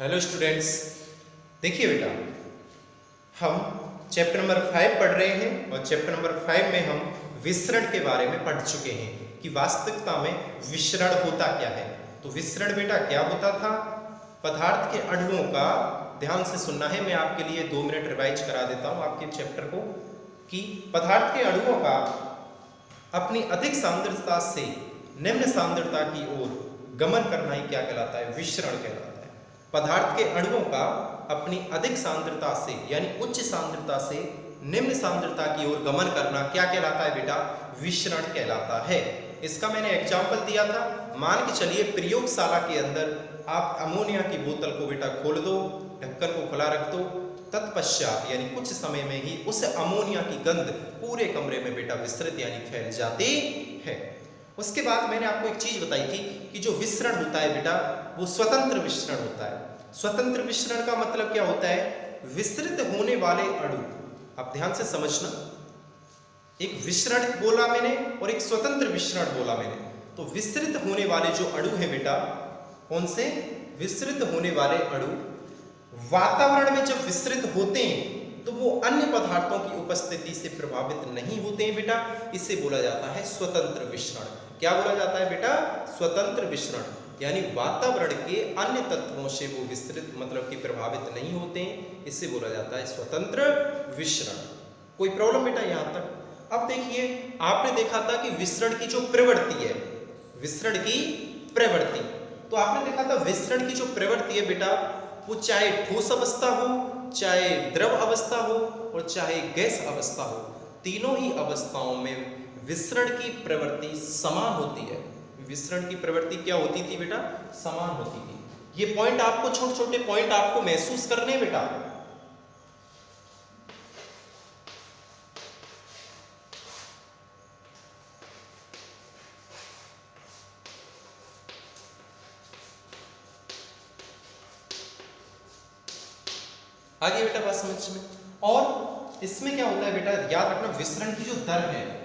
Hello students, देखिए बेटा, हम चैप्टर नंबर 5 पढ़ रहे हैं और चैप्टर नंबर 5 में हम विसरण के बारे में पढ़ चुके हैं कि वास्तविकता में विसरण होता क्या है। तो विसरण बेटा क्या होता था? पदार्थ के अणुओं का, ध्यान से सुनना है, मैं आपके लिए 2 मिनट रिवाइज करा देता हूँ आपके चैप्टर को, कि पदार्थ के अणुओं का अपनी अधिक सांद्रता से निम्न सांद्रता की ओर गमन करना ही क्या कहलाता है? विसरण कहलाता है। पदार्थ के अणुओं का अपनी अधिक सांद्रता से यानी उच्च सांद्रता से निम्न सांद्रता की ओर गमन करना क्या कहलाता है बेटा? विसरण कहलाता है। इसका मैंने एग्जाम्पल दिया था। मान के चलिए प्रयोगशाला के अंदर आप अमोनिया की बोतल को बेटा खोल दो, ढक्कन को खुला रख दो, तत्पश्चात यानी कुछ समय में ही उस अमोनिया की गंध पूरे कमरे में बेटा विस्तृत यानी फैल जाती है। उसके बाद मैंने आपको एक चीज बताई थी कि जो विसरण होता है बेटा वो स्वतंत्र विसरण होता है। स्वतंत्र विसरण का मतलब क्या होता है? विस्तृत होने वाले अणु, आप ध्यान से समझना, एक विसरण बोला मैंने और एक स्वतंत्र विसरण बोला मैंने। तो विस्तृत होने वाले जो अणु है बेटा, कौन से? विस्तृत होने वाले अणु वातावरण में जब विस्तृत होते हैं तो वो अन्य पदार्थों की उपस्थिति से प्रभावित नहीं होते हैं बेटा, इसे बोला जाता है स्वतंत्र विसरण। क्या बोला जाता है बेटा? स्वतंत्र विसरण, यानी वातावरण के अन्य तत्वों से वो विस्तृत मतलब कि प्रभावित नहीं होते हैं, इसे बोला जाता है स्वतंत्र विसरण। कोई प्रॉब्लम बेटा यहाँ तक? अब देखिए, आपने देखा था कि विसरण की जो प्रवृत्ति है, विसरण की प्रवृत्ति, तो आपने देखा था विसरण की जो प्रवृत्ति है बेटा, वो चाहे ठोस अवस्था हो, चाहे द्रव अवस्था हो और चाहे गैस अवस्था हो, तीनों ही अवस्थाओं में विसरण की प्रवृत्ति समान होती है। विसरण की प्रवृत्ति क्या होती थी बेटा? समान होती थी। ये पॉइंट आपको, छोटे छोटे पॉइंट आपको महसूस करने बेटा। आगे बेटा बात समझ में। और इसमें क्या होता है बेटा, याद रखना, विसरण की जो दर है,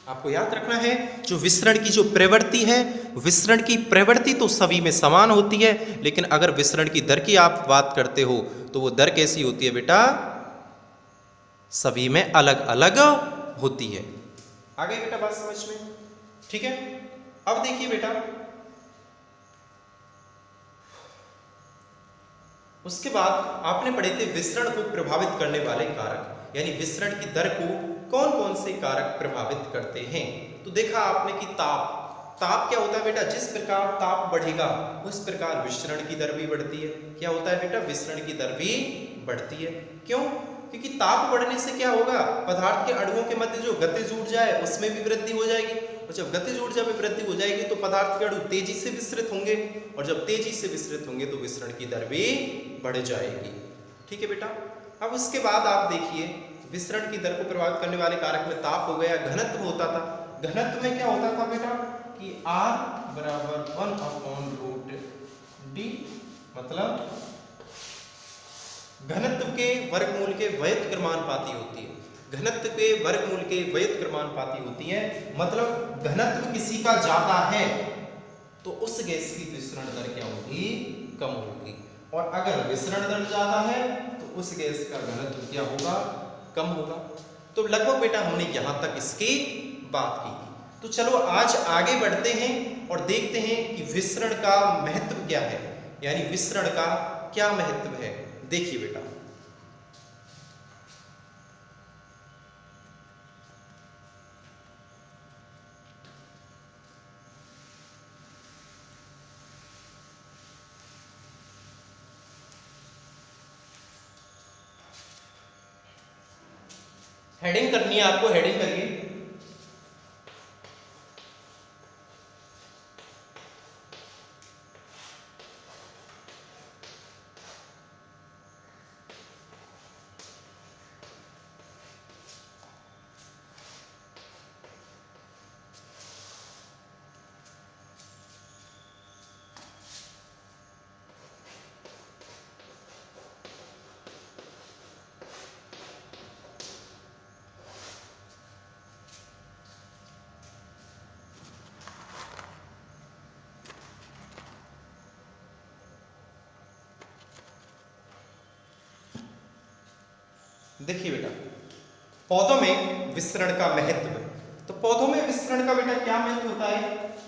आपको याद रखना है, जो विसरण की जो प्रवृत्ति है, विसरण की प्रवृत्ति तो सभी में समान होती है, लेकिन अगर विसरण की दर की आप बात करते हो तो वो दर कैसी होती है बेटा? सभी में अलग अलग होती है। आ गई बेटा बात समझ में? ठीक है। अब देखिए बेटा, उसके बाद आपने पढ़े थे विसरण को प्रभावित करने वाले कारक, यानी विसरण की दर को कौन कौन से कारक प्रभावित करते हैं। तो देखा आपने कि ताप, ताप क्या होता है बेटा? जिस प्रकार ताप बढ़ेगा उस प्रकार विसरण की दर भी बढ़ती है। क्या होता है बेटा? विसरण की दर भी बढ़ती है। क्यों? क्योंकि ताप बढ़ने से क्या होगा? पदार्थ के अणुओं के मध्य जो गतिज ऊर्जा है उसमें भी वृद्धि हो जाएगी, और जब गतिज ऊर्जा में वृद्धि हो जाएगी तो पदार्थ के अणु तेजी से विसरित होंगे, और जब तेजी से विसरित होंगे तो विसरण की दर भी बढ़ जाएगी। ठीक है बेटा। अब उसके बाद आप देखिए, विसरण की दर को प्रभावित करने वाले कारक में ताप हो गया, घनत्व होता था। घनत्व में क्या होता था बेटा कि R बराबर 1/√d, मतलब घनत्व के वर्गमूल के व्युत्क्रमानुपाती होती है। घनत्व के वर्गमूल के व्युत्क्रमानुपाती होती है, मतलब घनत्व किसी का ज्यादा है तो उस गैस की विसरण दर क्या होगी? कम होगी, और अगर विसरण दर ज्यादा है तो उस गैस का घनत्व क्या होगा? कम होगा। तो लगभग बेटा हमने यहां तक इसकी बात की। तो चलो आज आगे बढ़ते हैं और देखते हैं कि विसरण का महत्व क्या है, यानी विसरण का क्या महत्व है। देखिए बेटा, हेडिंग करनी है आपको, हेडिंग करिए। देखिए बेटा, पौधों में विसरण का महत्व। तो पौधों में विसरण का बेटा क्या महत्व होता है?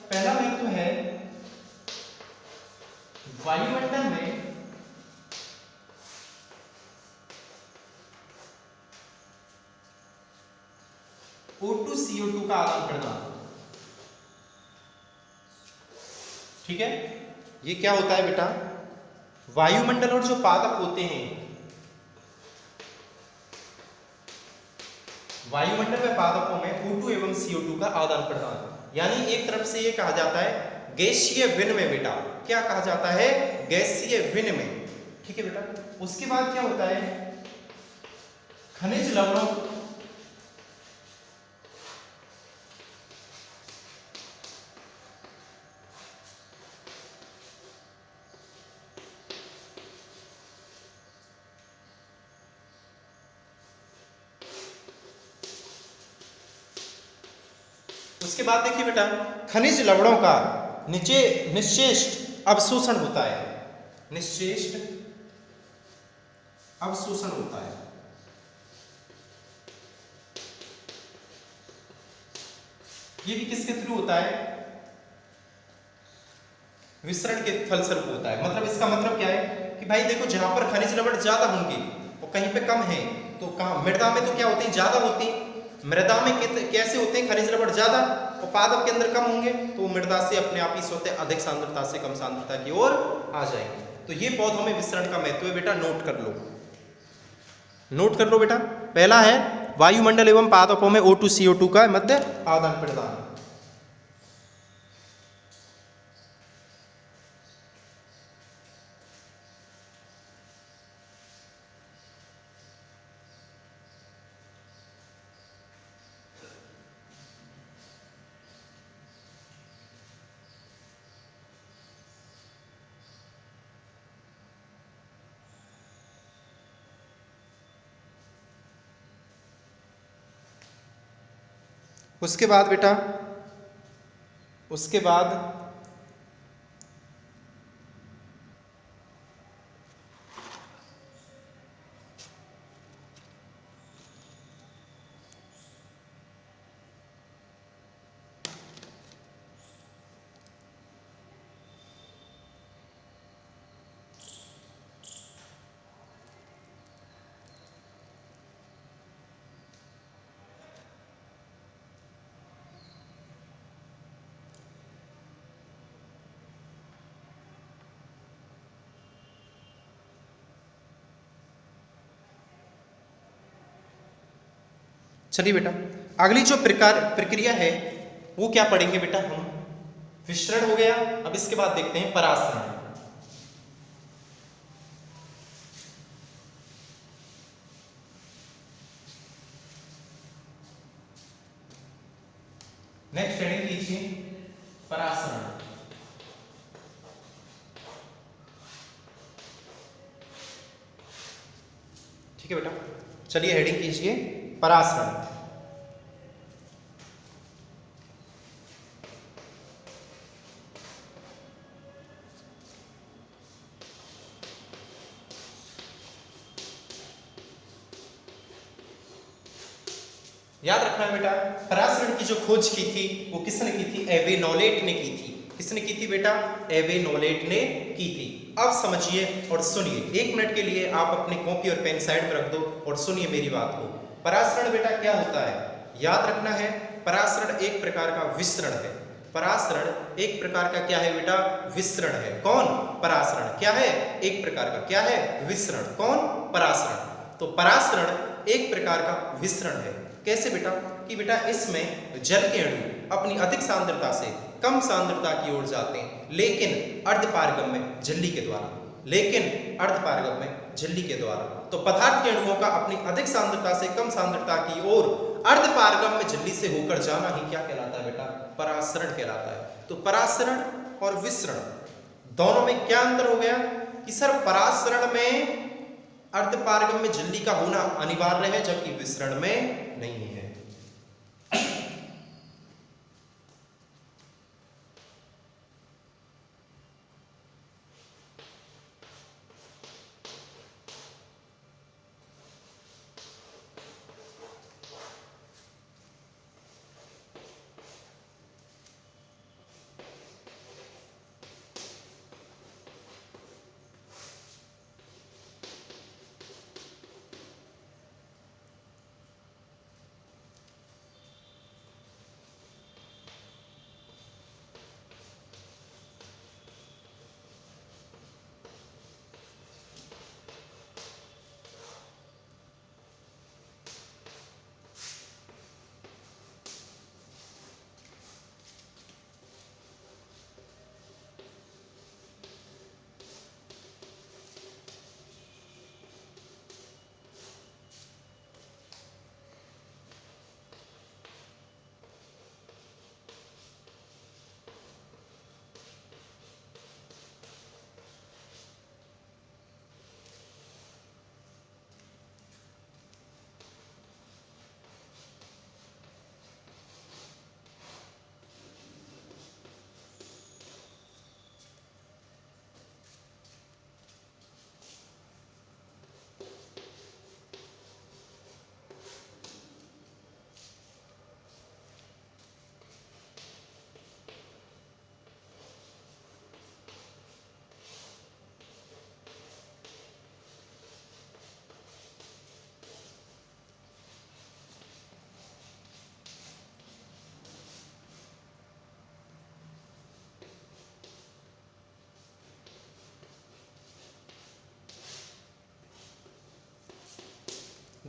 पहला महत्व है वायुमंडल में O2 CO2 का आदान प्रदान। ठीक है, ये क्या होता है बेटा? वायुमंडल और जो पादप होते हैं, वायुमंडल में पादपों में O2 एवं CO2 का आदान प्रदान, यानी एक तरफ से ये कहा जाता है गैसीय विनिमय बेटा। क्या कहा जाता है? गैसीय विनिमय। ठीक है बेटा, उसके बाद क्या होता है? खनिज लवणों, उसके बाद देखिए बेटा, खनिज लवणों का निश्चेष्ट अवशोषण होता है। निश्चेष्ट अवशोषण होता है। ये भी किसके थ्रू होता है? विसरण के फलस्वरूप होता है। मतलब इसका मतलब क्या है कि भाई देखो, जहां पर खनिज लवण ज्यादा होंगे और कहीं पे कम है, तो कहां मृदा में तो क्या होती है? ज्यादा होती है। मृदा में कैसे होते हैं? खनिज लवण ज्यादा और पादप के अंदर कम होंगे, तो मृदा से अपने आप ही स्वतः अधिक सांद्रता से कम सांद्रता की ओर आ जाएंगे। तो ये पौधों में विसरण का महत्व है बेटा, नोट कर लो। नोट कर लो बेटा। पहला है वायुमंडल एवं पादपों में O2 CO2 का मध्य आदान प्रदान। उसके बाद बेटा, उसके बाद चलिए बेटा, अगली जो प्रक्रिया है वो क्या पढ़ेंगे बेटा हम? विसरण हो गया। अब इसके बाद देखते हैं परासरण। नेक्स्ट हेडिंग कीजिए परासरण। ठीक है बेटा, चलिए हेडिंग कीजिए परासरण। याद रखना है बेटा, परासरण की जो खोज की थी वो किसने की थी? एवेनोलेट ने की थी। किसने की थी बेटा? एवेनोलेट ने की थी। अब समझिए और सुनिए, 1 मिनट के लिए आप अपनी कॉपी और पेन साइड में रख दो और सुनिए मेरी बात को। परासरण बेटा क्या होता है? याद रखना है, परासरण एक प्रकार का विसरण है। परासरण एक प्रकार का क्या है बेटा? विसरण है। कौन? परासरण। क्या है? एक प्रकार का क्या है? विसरण। कौन? परासरण। तो परासरण एक प्रकार का विसरण है। कैसे बेटा? कि बेटा इसमें जल के अणु अपनी अधिक सांद्रता से कम सांद्रता की ओर जाते हैं, लेकिन अर्धपारगम्य झिल्ली के द्वारा। लेकिन अर्धपारगम्य झिल्ली के द्वारा। तो पदार्थ के अणुओं का अपनी अधिक सांद्रता से कम सांद्रता की ओर अर्धपारगम्य झिल्ली से होकर जाना ही क्या कहलाता है बेटा? परासरण कहलाता है। तो परासरण और विसरण दोनों में क्या अंतर हो गया? कि सर परासरण में अर्धपारगम्य झिल्ली का होना अनिवार्य है, जबकि विसरण में नहीं है।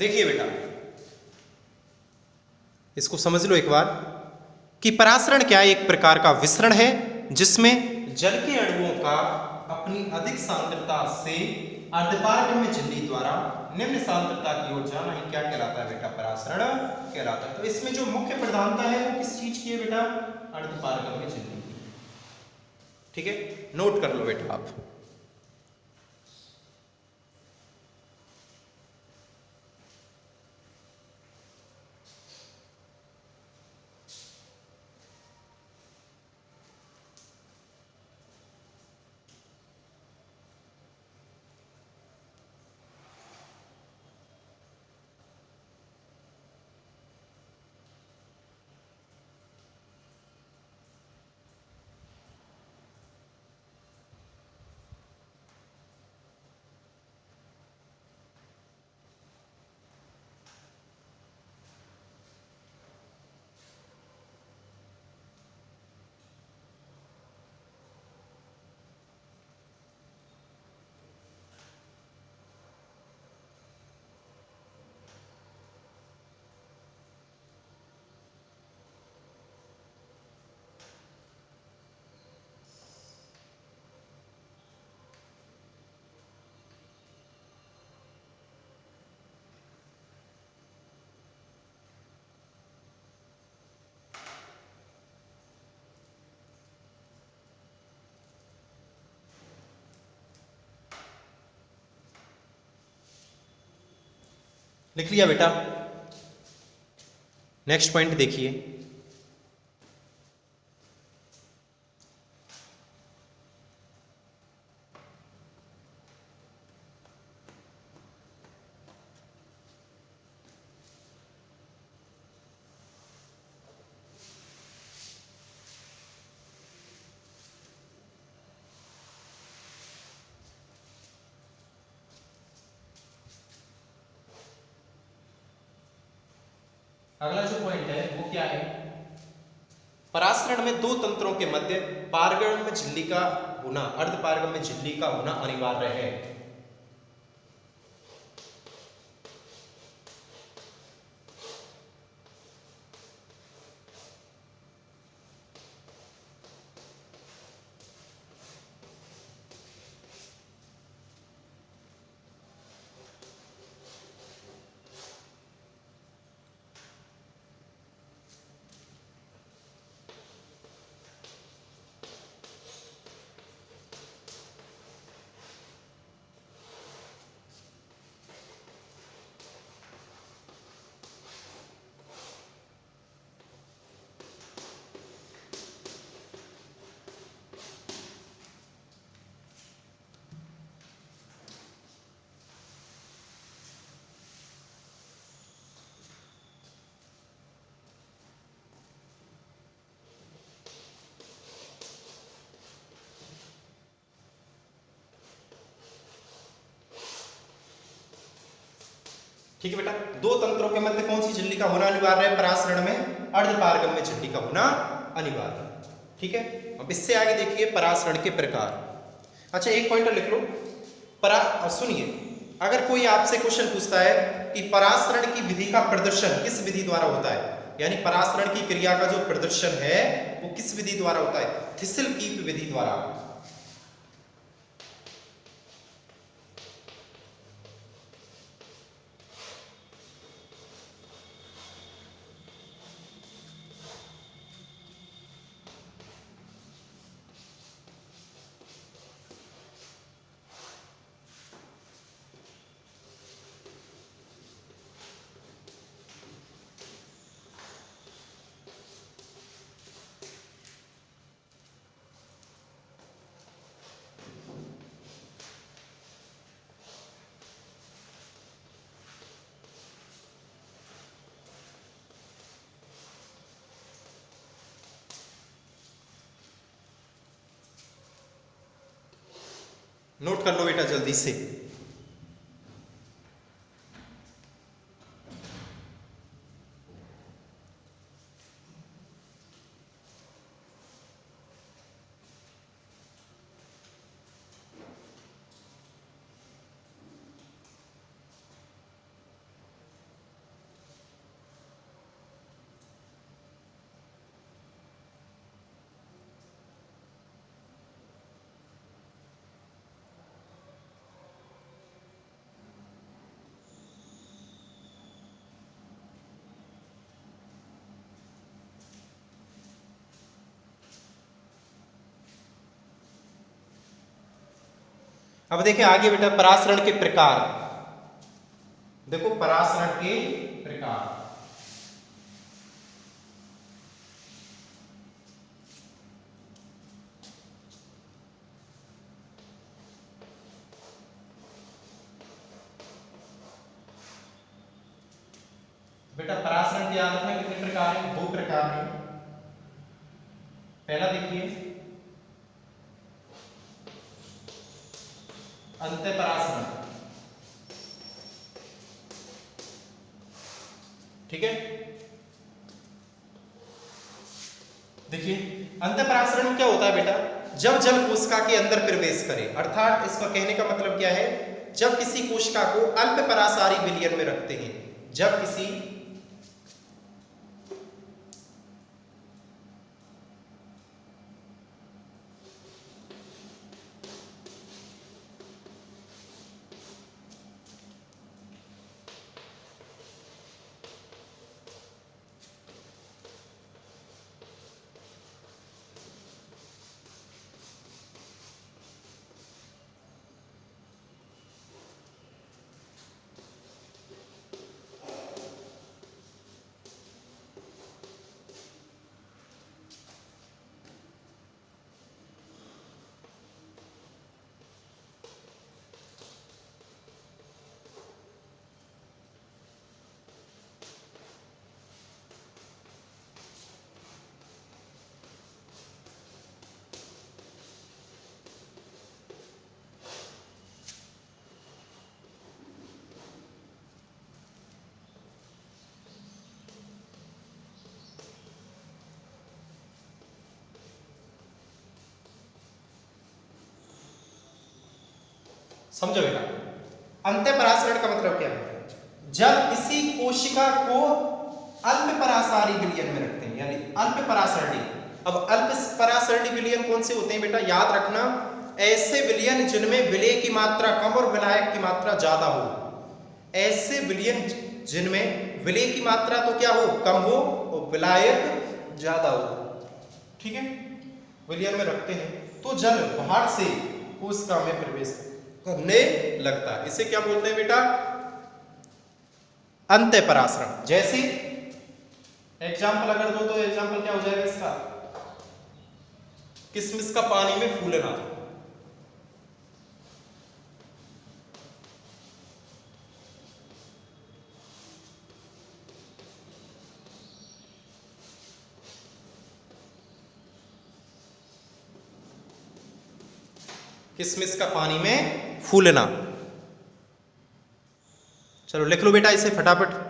देखिए बेटा, इसको समझ लो एक बार कि परासरण क्या है? एक प्रकार का विसरण है जिसमें जल के अणुओं का अपनी अधिक सांद्रता से अर्धपारगम्य झिल्ली द्वारा निम्न सांद्रता की ओर जाना ही क्या कहलाता है बेटा? परासरण कहलाता है। तो इसमें जो मुख्य प्रधानता है वो किस चीज की है बेटा? अर्धपारगम्य झिल्ली की। ठीक है, नोट कर लो बेटा आप। लिख लिया बेटा? नेक्स्ट पॉइंट देखिए। अगला जो पॉइंट है वो क्या है? परासरण में दो तंत्रों के मध्य पारगम्य झिल्ली का होना, अर्धपारगम्य झिल्ली का होना अनिवार्य है। ठीक है बेटा, दो तंत्रों के मध्य कौन सी झिल्ली का होना अनिवार्य है? परासरण में अर्धपारगम्य झिल्ली का होना अनिवार्य है। ठीक है, अब इससे आगे देखिए परासरण के प्रकार। अच्छा, एक पॉइंटर लिख लो। सुनिए, अगर कोई आपसे क्वेश्चन पूछता है कि परासरण की विधि का प्रदर्शन किस विधि द्वारा होता है, यानी परासरण की क्रिया का जो प्रदर्शन है वो किस विधि द्वारा होता है? थिसल कीप विधि द्वारा। नोट कर लो बेटा जल्दी से। अब देखिए आगे बेटा परासरण के प्रकार। देखो परासरण के प्रकार। बेटा परासरण की याद रखना कितने प्रकार हैं? 2 प्रकार हैं। पहला देखिए अंतःपरासरण, ठीक है। देखिए अंतःपरासरण में क्या होता है बेटा, जब जल कोशिका के अंदर प्रवेश करे, अर्थात इसका कहने का मतलब क्या है, जब किसी कोशिका को अल्प परासारी विलयन में रखते हैं, जब किसी समझो बेटा, अंतःपरासरण का मतलब क्या है, जब किसी कोशिका को अल्प परासारी विलयन में रखते हैं, यानी अल्प परासरणी। अब अल्प परासरणी विलयन कौन से होते हैं बेटा, याद रखना, ऐसे विलयन जिनमें विलेय की मात्रा कम और विलायक की मात्रा ज्यादा हो। ऐसे विलयन जिनमें विलेय की मात्रा तो क्या हो, कम हो, और विलायक ज्यादा हो, ठीक है, विलयन में रखते हैं तो जल बाहर से कोशिका में प्रवेश करने लगता है। इसे क्या बोलते हैं बेटा, अंतःपरासरण। जैसे एग्जाम्पल अगर दो तो एग्जाम्पल क्या हो जाएगा इसका, किशमिश का पानी में फूलना। किशमिश का पानी में फूलना। चलो लिख लो बेटा इसे फटाफट।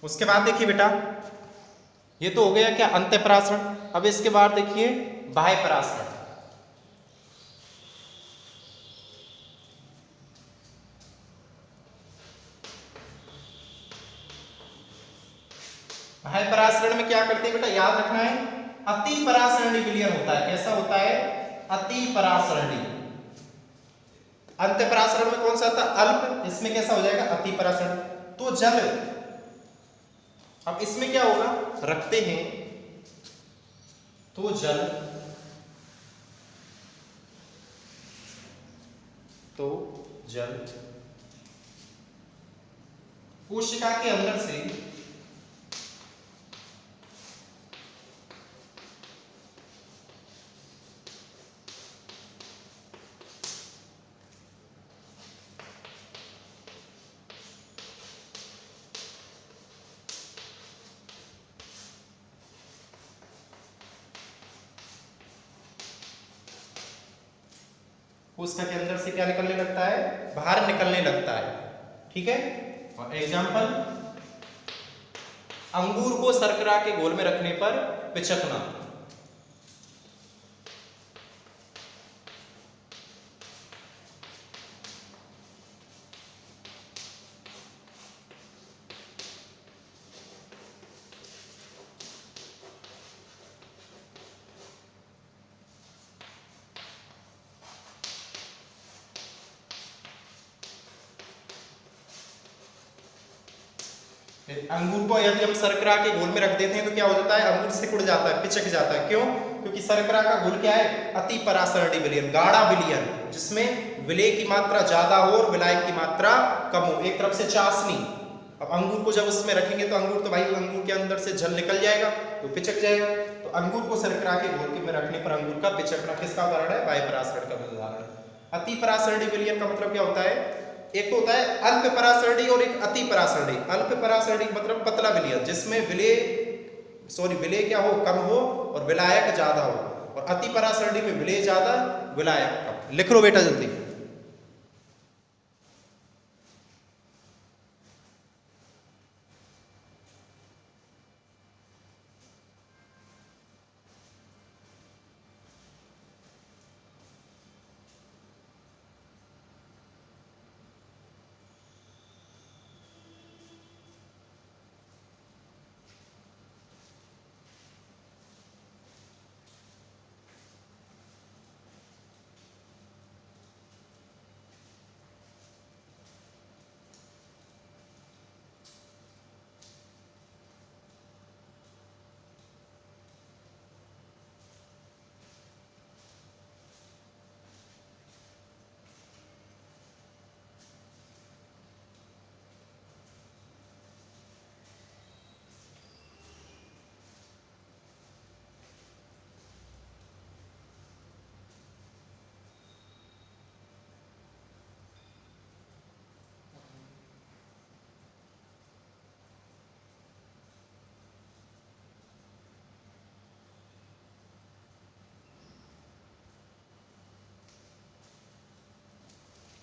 उसके बाद देखिए बेटा, ये तो हो गया क्या अंतःपरासरण। अब इसके बाद देखिए बाह्य परासरण। बाह्य परासरण में क्या करते हैं बेटा, याद रखना है, अति परासरणी विलयन होता है। कैसा होता है, अति परासरणी। अंतःपरासरण में कौन सा था, अल्प, इसमें कैसा हो जाएगा, अति परासरणी। तो जल, अब इसमें क्या होगा, रखते हैं तो जल कोशिका के अंदर से कोशिका के अंदर से क्या निकलने लगता है, बाहर निकलने लगता है, ठीक है। और एग्जाम्पल, अंगूर को शर्करा के घोल में रखने पर पिचकना। अंगूर को यदि हम शर्करा के घोल में रख देते हैं तो क्या हो जाता है, अंगूर सिकुड़ जाता है, पिचक जाता है। क्यों? क्योंकि शर्करा का घोल क्या है, अति परासरणी विलयन, गाढ़ा विलयन, जिसमें विलेय की मात्रा ज्यादा हो और विलायक की मात्रा कम हो। एक तरफ से चाशनी, अब अंगूर को जब उसमें रखेंगे तो अंगूर तो भाई अंगूर के अंदर से जल निकल जाएगा तो पिचक जाएगा। तो अंगूर को शर्करा के घोल में रखने पर अंगूर का पिचकना किसका उदाहरण है, बाह्य परासरण का उदाहरण है। अति परासरणी विलयन का मतलब क्या होता है, एक तो होता है अल्प परासरणी और एक अति परासरणी। अल्प परासरणी मतलब पतला विलयन, जिसमें विलेय क्या हो, कम हो और विलायक ज्यादा हो, और अति परासरणी में विलेय ज्यादा विलायक कम। लिख लो बेटा जल्दी।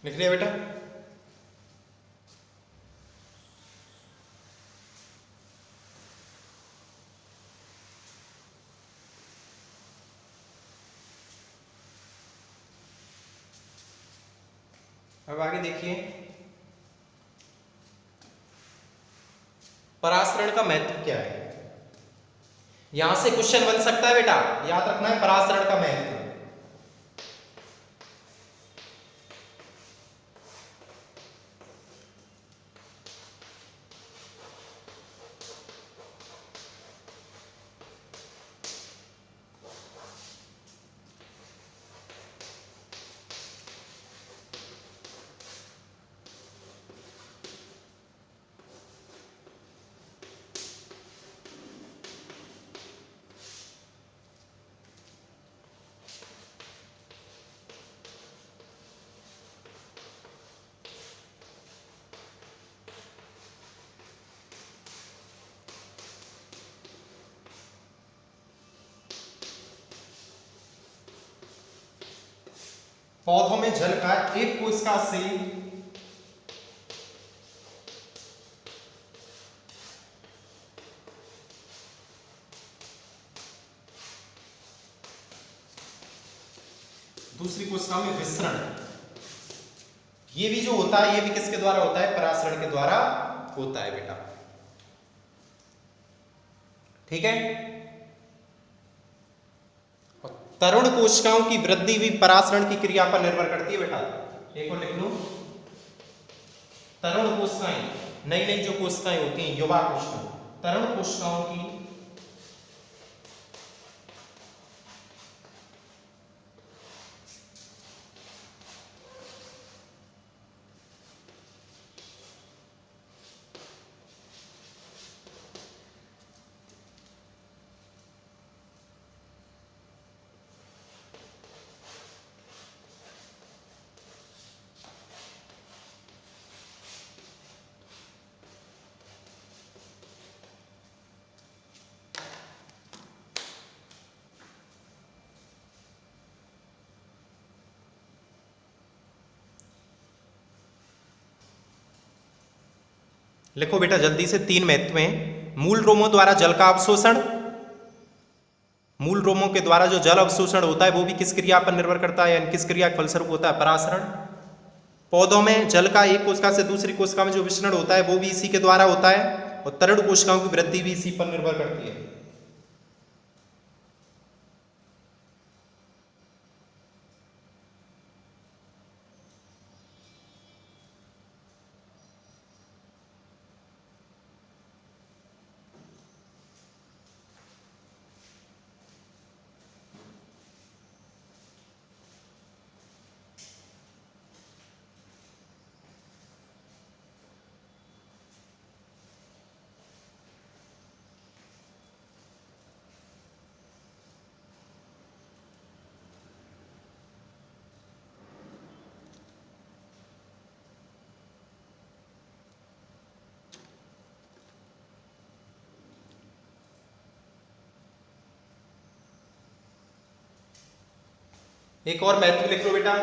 लिख लिया बेटा? अब आगे देखिए, परासरण का महत्व क्या है। यहां से क्वेश्चन बन सकता है बेटा, याद रखना है परासरण का महत्व। पौधों में जल का एक कोशिका से दूसरी कोशिका में विसरण, ये भी जो होता है ये भी किसके द्वारा होता है, परासरण के द्वारा होता है बेटा। ठीक है। तरुण कोशिकाओं की वृद्धि भी परासरण की क्रिया पर निर्भर करती है बेटा। एक और लिख लो, तरुण कोशिकाएं, नई नई जो कोशिकाएं होती हैं, युवा कोशिकाएं, तरुण कोशिकाओं की लिखो बेटा जल्दी से, तीन महत्व हैं। मूल रोमों द्वारा जल का अवशोषण, मूल रोमों के द्वारा जो जल अवशोषण होता है वो भी किस क्रिया पर निर्भर करता है, यानी किस क्रिया के फलस्वरूप होता है, परासरण। पौधों में जल का एक कोशिका से दूसरी कोशिका में जो विसरण होता है वो भी इसी के द्वारा होता है, और तरुण कोशिकाओं की वृद्धि भी इसी पर निर्भर करती है। एक और महत्व लिख लो बेटा,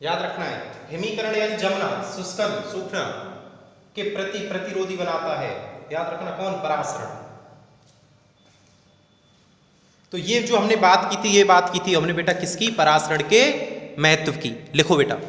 याद रखना है, हिमीकरण यानी जमना, शुष्कन, सूखना के प्रति प्रतिरोधी बनाता है। याद रखना, कौन? परासरण। तो ये जो हमने बात की थी, ये बात की थी हमने बेटा किसकी? परासरण के महत्व की। लिखो बेटा,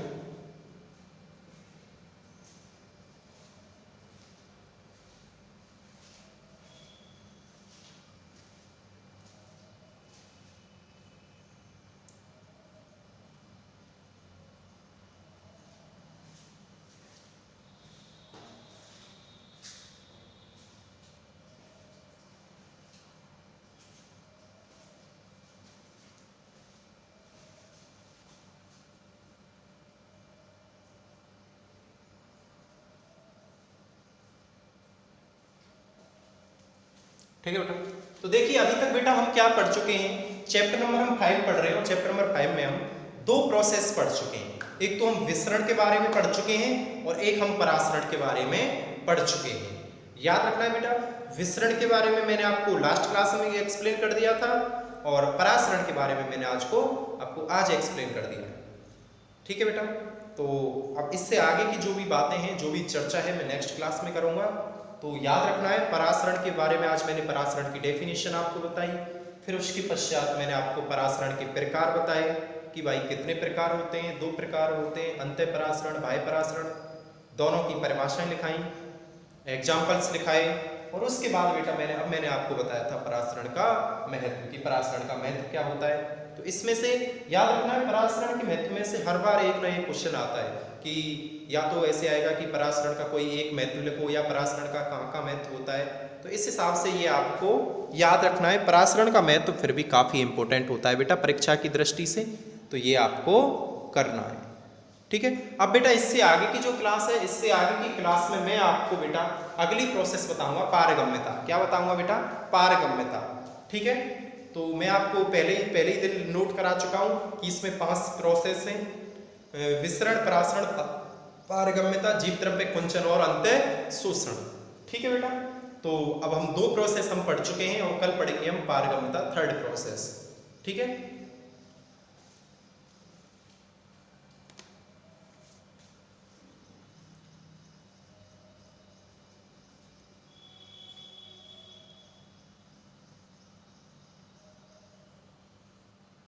ठीक है बेटा। तो देखिए अभी तक बेटा हम क्या पढ़ चुके हैं, चैप्टर नंबर हम 5 पढ़ रहे हैं, और चैप्टर नंबर 5 में हम 2 प्रोसेस पढ़ चुके हैं। एक तो हम विसरण के बारे में पढ़ चुके हैं, और एक हम परासरण के बारे में पढ़ चुके हैं। याद रखना है बेटा, विसरण के बारे में मैंने आपको लास्ट क्लास में एक्सप्लेन कर दिया था, और परासरण के बारे में मैंने आपको आज एक्सप्लेन कर दिया। ठीक है बेटा। तो अब इससे आगे की जो भी बातें हैं, जो भी चर्चा है, मैं नेक्स्ट क्लास में करूँगा। तो याद रखना है, परासरण के बारे में आज मैंने परासरण की डेफिनेशन आपको बताई, फिर उसके पश्चात मैंने आपको परासरण के प्रकार बताए कि भाई कितने प्रकार होते हैं, 2 प्रकार होते हैं, अंतः परासरण, बाह्य परासरण, दोनों की परिभाषाएं लिखाई, एग्जाम्पल्स लिखाए, और उसके बाद बेटा मैंने आपको बताया था परासरण का महत्व, कि परासरण का महत्व क्या होता है। तो इसमें से याद रखना है, परासरण के महत्व में से हर बार एक ना एक क्वेश्चन आता है कि या तो ऐसे आएगा कि परासरण का कोई एक महत्व लिखो, या परासरण का कहाँ का महत्व होता है। तो इस हिसाब से ये आपको याद रखना है। परासरण का महत्व फिर भी काफ़ी इंपॉर्टेंट होता है बेटा परीक्षा की दृष्टि से, तो ये आपको करना है। ठीक है। अब बेटा इससे आगे की जो क्लास है, इससे आगे की क्लास में मैं आपको बेटा अगली प्रोसेस बताऊंगा, पारगम्यता। क्या बताऊंगा बेटा? पारगम्यता। ठीक है। तो मैं आपको पहले ही दिन नोट करा चुका हूं कि इसमें 5 प्रोसेस हैं, विसरण, परासरण, पारगम्यता, जीव द्रव्य कुंचन और अंतः शोषण। ठीक है बेटा। तो अब हम 2 प्रोसेस हम पढ़ चुके हैं, और कल पढ़ेंगे हम पारगम्यता, 3rd प्रोसेस। ठीक है।